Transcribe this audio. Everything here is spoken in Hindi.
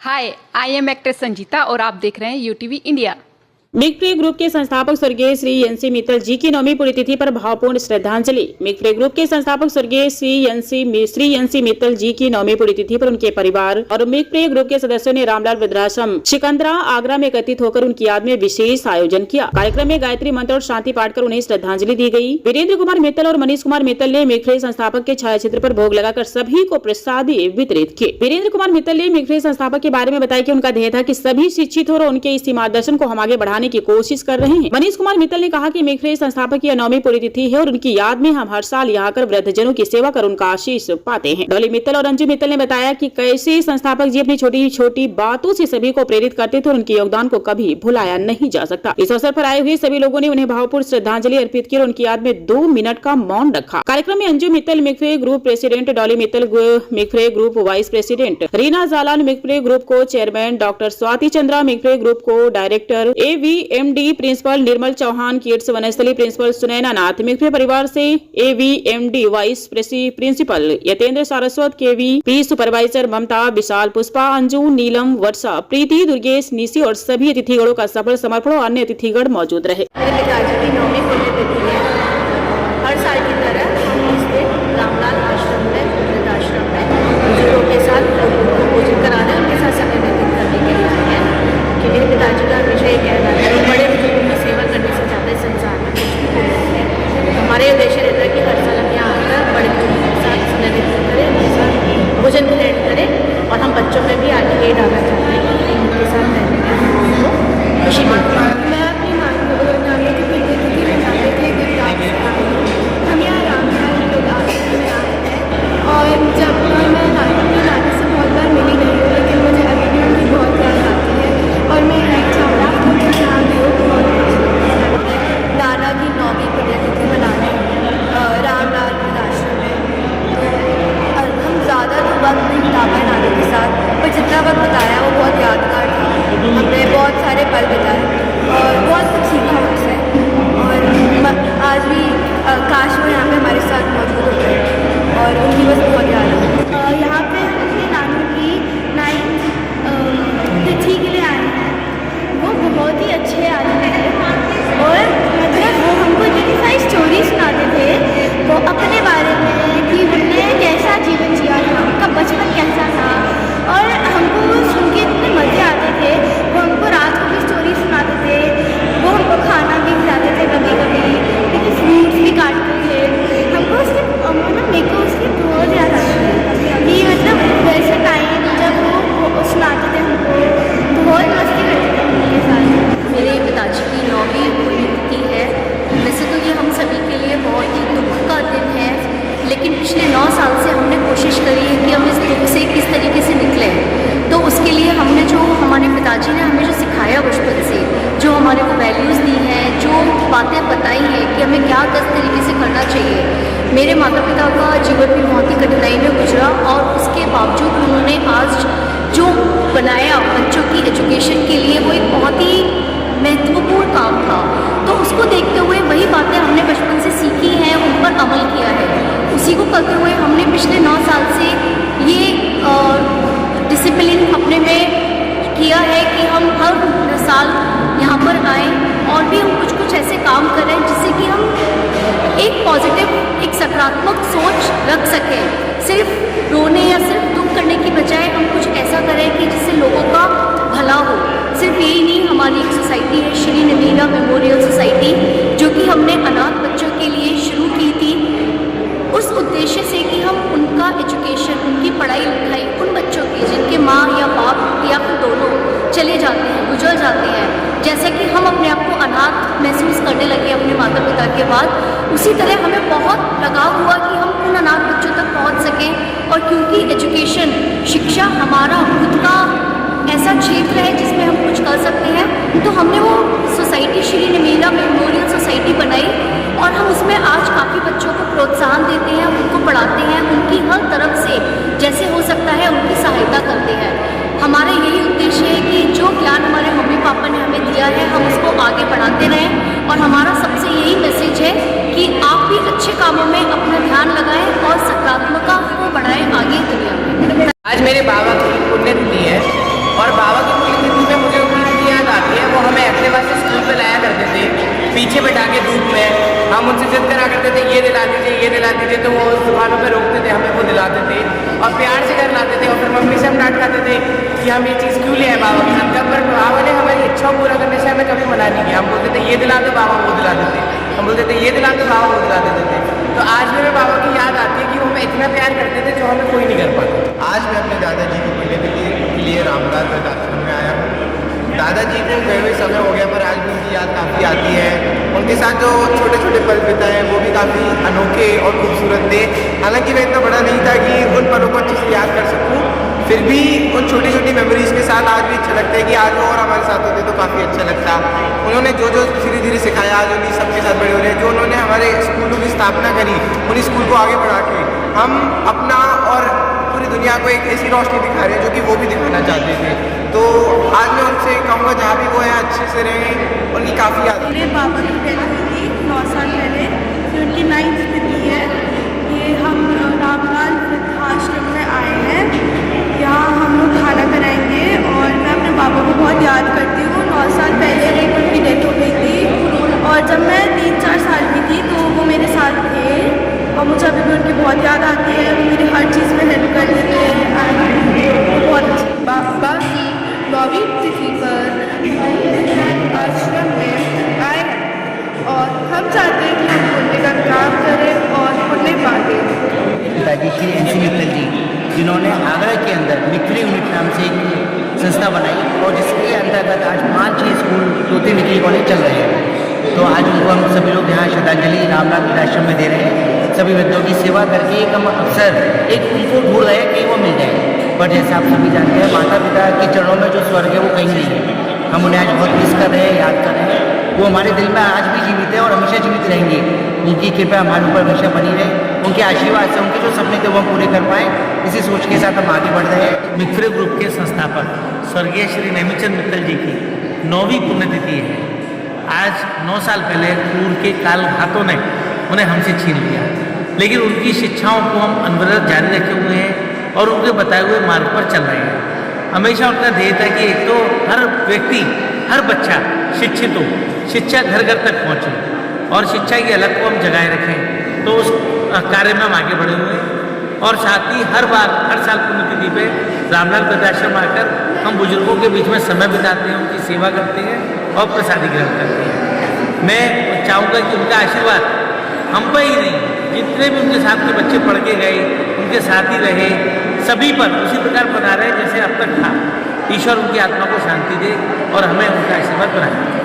Hi, I am actress Sanjita और आप देख रहे हैं यूटीवी इंडिया। मिगफ्री ग्रुप के संस्थापक स्वर्गीय श्री एनसी मित्तल जी की 9वीं पुण्यतिथि पर भावपूर्ण श्रद्धांजलि। मिगफ्री ग्रुप के संस्थापक स्वर्गीय श्री एनसी मित्तल जी की 9वीं पुण्यतिथि पर उनके परिवार और मिगफ्री ग्रुप के सदस्यों ने रामलाल वृद्धाश्रम सिकंदरा आगरा में एकत्रित होकर उनकी याद में विशेष आयोजन किया। कार्यक्रम में गायत्री मंत्र और शांति पाठ कर उन्हें श्रद्धांजलि दी गई। वीरेंद्र कुमार मित्तल और मनीष कुमार मित्तल ने मिगफ्री संस्थापक के छायाचित्र पर भोग लगाकर सभी को प्रसादी वितरित किए। वीरेंद्र कुमार मित्तल ने मिगफ्री संस्थापक के बारे में बताया कि उनका ध्येय था कि सभी शिक्षित हो और उनके इस मार्गदर्शन को हम आगे बढ़ाने की कोशिश कर रहे हैं। मनीष कुमार मित्तल ने कहा कि मिगफ्री संस्थापक की 9वीं पुण्यतिथि है और उनकी याद में हम हर साल यहाँ आकर वृद्धजनों की सेवा कर उनका आशीष पाते हैं। डॉली मित्तल और अंजू मित्तल ने बताया कि कैसे संस्थापक जी अपनी छोटी छोटी बातों से सभी को प्रेरित करते थे और उनके योगदान को कभी भुलाया नहीं जा सकता। इस अवसर पर आए हुए सभी लोगों ने उन्हें भावपूर्ण श्रद्धांजलि अर्पित की और उनकी याद में 2 मिनट का मौन रखा। कार्यक्रम में अंजू मित्तल मिगफ्री ग्रुप प्रेसिडेंट, डॉली मित्तल मिगफ्री group vice president, Reena Jalan मिगफ्री ग्रुप को चेयरमैन, डॉक्टर स्वाति चंद्रा मिगफ्री ग्रुप को director, AVMD principal Nirmal Chauhan, kids Vanasthali principal Sunaina Nath, मिगफ्री परिवार से AVMD vice principal Yatendra Saraswat, KVP supervisor Mamta, Vishal, Pushpa, Anju, Neelam, Varsha, Preeti, Durgesh, Nishi और सभी अतिथिगणों का सफल समर्पण और अन्य अतिथिगण मौजूद रहे। मेरे पिताजी की 9वीं पुण्यतिथि है। हर साल की तरह हम इस दिन रामलाल आश्रम में, वृद्धाश्रम में बुजुर्गों के साथ भोजन कराने, उनके साथ समय व्यतीत करने के लिए आए हैं। कि मेरे पिताजी का हमेशा ये कहना है कि बड़े बुजुर्गों की सेवा करने से ज़्यादा इस संसार में कुछ भी नहीं है। हमारे उद्देश्य रहता है कि हर साल हम यहाँ आकर बड़े बुजुर्गों के साथ समय व्यतीत करें, उनके साथ भोजन ग्रहण करें और हम बच्चों में भी आगे ये डालना चाहते हैं कि उनके साथ रहने में खुशी मिलती है। मैं अपनी नानी की पुण्यतिथि मनाने के लिए गुजरात से आई हूँ। हम यहाँ रामलाल वृद्धाश्रम में आए हैं और जब मैं अपनी नानी से बहुत बार मिली नहीं हूँ, लेकिन मुझे अभी भी उनकी बहुत याद आती है और मैं एक चाहूँगा कि उनके यहाँ भी हो बहुत नाना की 9वीं पुण्यतिथि मनाने रामलाल वृद्धाश्रम में, तो हम ज़्यादा तो वक्त नहीं बिता पाए नानी के साथ, पर जितना वक्त बताया वो बहुत यादगार था। हमने बहुत सारे पल बिताए और बहुत कुछ सीखा उनसे और आज भी काश वो यहाँ पे हमारे साथ मौजूद होते हैं और उनकी बस बहुत याद है। यहाँ पे अपनी नानी की 9वीं तिथि के लिए आए हैं। वो बहुत ही अच्छे आदमी थे और मतलब वो हमको इतनी सारी स्टोरी सुनाते थे वो अपने बारे में कि उन्होंने कैसा जीवन जिया था, उनका बचपन कैसा था और हमको वो सुन के इतने मज़े आते थे। वो हमको रात को भी स्टोरी सुनाते थे, वो हमको खाना भी खिलाते थे, कभी कभी फ्रूट्स भी काटते थे। हमको उसके मेरे को उसकी बहुत याद आती है कि मतलब वैसे टाइम जब वो सुनाते थे हमको बहुत मस्ती करते थे उनके साथ। मेरे पिताजी की 9वीं पुण्यतिथि है। वैसे तो ये हम सभी के लिए बहुत ही दुख का दिन है, लेकिन पिछले 9 साल से हमने कोशिश करी है कि हम इस दुख से किस तरीके से निकलें। तो उसके लिए हमने जो हमारे पिताजी ने हमें जो सिखाया बचपन से, जो हमारे को वैल्यूज़ दी हैं, जो बातें बताई हैं कि हमें क्या किस तरीके से करना चाहिए। मेरे माता पिता का जीवन भी बहुत ही कठिनाई में गुजरा और उसके बावजूद उन्होंने आज जो बनाया बच्चों की एजुकेशन के लिए, वो एक बहुत ही महत्वपूर्ण काम था। तो उसको देखते हुए वही बातें हमने बचपन से सीखी हैं, उन पर अमल किया है। उसी को करते हुए हमने पिछले 9 साल से ये डिसिप्लिन अपने में किया है कि हम हर साल यहाँ पर आएँ और भी हम कुछ ऐसे काम करें जिससे कि हम एक पॉजिटिव, एक सकारात्मक सोच रख सकें। सिर्फ रोने या सिर्फ दुख करने की बजाय हम कुछ ऐसा करें कि जिससे लोगों का भला हो। सिर्फ यही नहीं, हमारी एक सोसाइटी है श्री नवीरा मेमोरियल सोसाइटी, जो कि हमने अनाथ बच्चों के लिए शुरू की थी उस उद्देश्य से कि हम उनका एजुकेशन, उनकी पढ़ाई लिखाई उन बच्चों की जिनके माँ या बाप या फिर दोनों चले जाते हैं, गुजर जाते हैं, जैसे कि हम अपने आप को अनाथ महसूस करने लगे अपने माता पिता के बाद, उसी तरह हमें बहुत लगाव हुआ कि हम उन अनाथ बच्चों तक पहुंच सकें। और क्योंकि एजुकेशन, शिक्षा हमारा खुद का ऐसा क्षेत्र है जिसमें हम कुछ कर सकते हैं, तो हमने वो society Shri Navira memorial society बनाई और हम उसमें आज काफ़ी बच्चों को प्रोत्साहन देते हैं, उनको पढ़ाते हैं, उनकी हर तरफ से जैसे हो सकता है उनकी सहायता करते हैं। हमारा यही उद्देश्य है कि जो ज्ञान हमारे मम्मी पापा ने हमें दिया है हम उसको आगे बढ़ाते रहें और हमारा सबसे यही मैसेज है कि आप भी अच्छे कामों में अपना ध्यान लगाएं और सकारात्मकता को बढ़ाएं आगे दुनिया में। आज मेरे बाबा की पुण्यतिथि है और हम उनसे जिद करा करते थे ये दिला दीजिए, तो वो उस दुकानों पे रोकते थे, हमें वो दिलाते थे और प्यार से घर लाते थे। और फिर मम्मी से हम डांट खाते थे कि हम ये चीज़ क्यों ले आए बाबा के साथ का, पर बाबा ने हमारी इच्छा पूरा करने से हमें कभी मना नहीं किया। हम बोलते थे ये दिला दो, बाबा वो दिला देते, हम बोलते थे ये दिला दो, बाबा वो दिला देते थे। तो आज भी हमें बाबा की याद आती है कि वो हमें इतना प्यार करते थे जो हमें कोई नहीं कर पाता। आज मैं अपने दादाजी को मिलने के लिए रामलाल वृद्धाश्रम में आया हूँ। दादाजी को गए हुए समय हो गया, पर आज भी उनकी याद काफ़ी आती है। उनके साथ जो छोटे छोटे पल बिताए हैं वो भी काफ़ी अनोखे और खूबसूरत थे। हालांकि मैं इतना बड़ा नहीं था कि उन पलों को अच्छे से याद कर सकूँ, फिर भी उन छोटी छोटी मेमोरीज़ के साथ आज भी अच्छा लगता है कि आज वो और हमारे साथ होते तो काफ़ी अच्छा लगता। उन्होंने जो जो धीरे धीरे सिखाया, आज उन्हीं सबके साथ बड़े हो रहे हैं। जो उन्होंने हमारे स्कूलों की स्थापना करी, उन्हीं स्कूल को आगे बढ़ा के हम अपना और पूरी दुनिया को एक ऐसी रोशनी दिखा रहे हैं जो कि वो भी दिखाना चाहते थे। तो आज मैं उनसे कहूँगा जहाँ भी वो है अच्छे से रहें, उनकी काफ़ी याद। मेरे पापा की डेथ हुई थी 9 साल पहले, फिर उनकी 9th तिथि है। ये हम रामलाल वृद्धाश्रम में आए हैं, यहाँ हम लोग खाना कराएंगे और मैं अपने पापा को बहुत याद करती हूँ। 9 साल पहले उनकी डेथ हो गई थी और जब मैं 3-4 साल की थी तो वो मेरे साथ थे और मुझे अभी भी उनकी बहुत याद आती है। वो मेरी हर चीज़ में हेल्प कर देते हैं, बहुत अच्छी। पापा की 9वीं तिथि पर आश्रम में आए और हम चाहते हैं कि हम पुण्य का काम करें और पुण्य पाएं। पिताजी श्री एनसी मित्तल जी, जिन्होंने आगरा के अंदर मित्री यूनिट नाम से एक संस्था बनाई और जिसके अंतर्गत आज 5-6 स्कूल, 2-3 डिग्री कॉलेज चल रहे हैं। तो आज उनको हम सभी लोग यहाँ श्रद्धांजलि रामलाल वृद्धाश्रम में दे रहे हैं। सभी बच्चों की सेवा करके एक हम अवसर एक उनको ढूंढ रहे हैं कि वो मिल जाए, पर जैसे आप सभी जानते हैं माता पिता के चरणों में जो स्वर्ग है वो कहीं नहीं है। हम उन्हें आज बहुत मिस कर रहे हैं, याद कर रहे हैं। वो हमारे दिल में आज भी जीवित है और हमेशा जीवित रहेंगे। उनकी कृपा हमारे ऊपर हमेशा बनी रहे, उनके आशीर्वाद से उनके जो सपने थे वो हम पूरे कर पाएँ, इसी सोच के साथ हम आगे बढ़ रहे हैं। मित्र ग्रुप के संस्थापक स्वर्गीय श्री नेमीचंद मित्तल जी की 9वीं पुण्यतिथि है। आज 9 साल पहले क्रूर के काल घातों ने उन्हें हमसे छीन लिया, लेकिन उनकी शिक्षाओं को हम अनवरत जारी रखे हुए हैं और उनके बताए हुए मार्ग पर चल रहे हैं। हमेशा उनका ध्येय था कि एक तो हर व्यक्ति, हर बच्चा शिक्षित हो, शिक्षा घर घर तक पहुँचे और शिक्षा की अलग को हम जगाए रखें। तो उस कार्य में हम आगे बढ़े हुए हैं और साथ ही हर साल पुण्यतिथि पे रामलाल वृद्धाश्रम आकर हम बुजुर्गों के बीच में समय बिताते हैं, उनकी सेवा करते हैं और प्रसादी ग्रहण करते हैं। मैं चाहूँगा कि उनका आशीर्वाद हम पर ही नहीं, जितने भी उनके साथ के बच्चे पढ़ के गए, उनके साथ ही रहे, सभी पर उसी प्रकार बना रहे जैसे अब तक था। ईश्वर उनकी आत्मा को शांति दे और हमें उनका आशीर्वाद बनाए।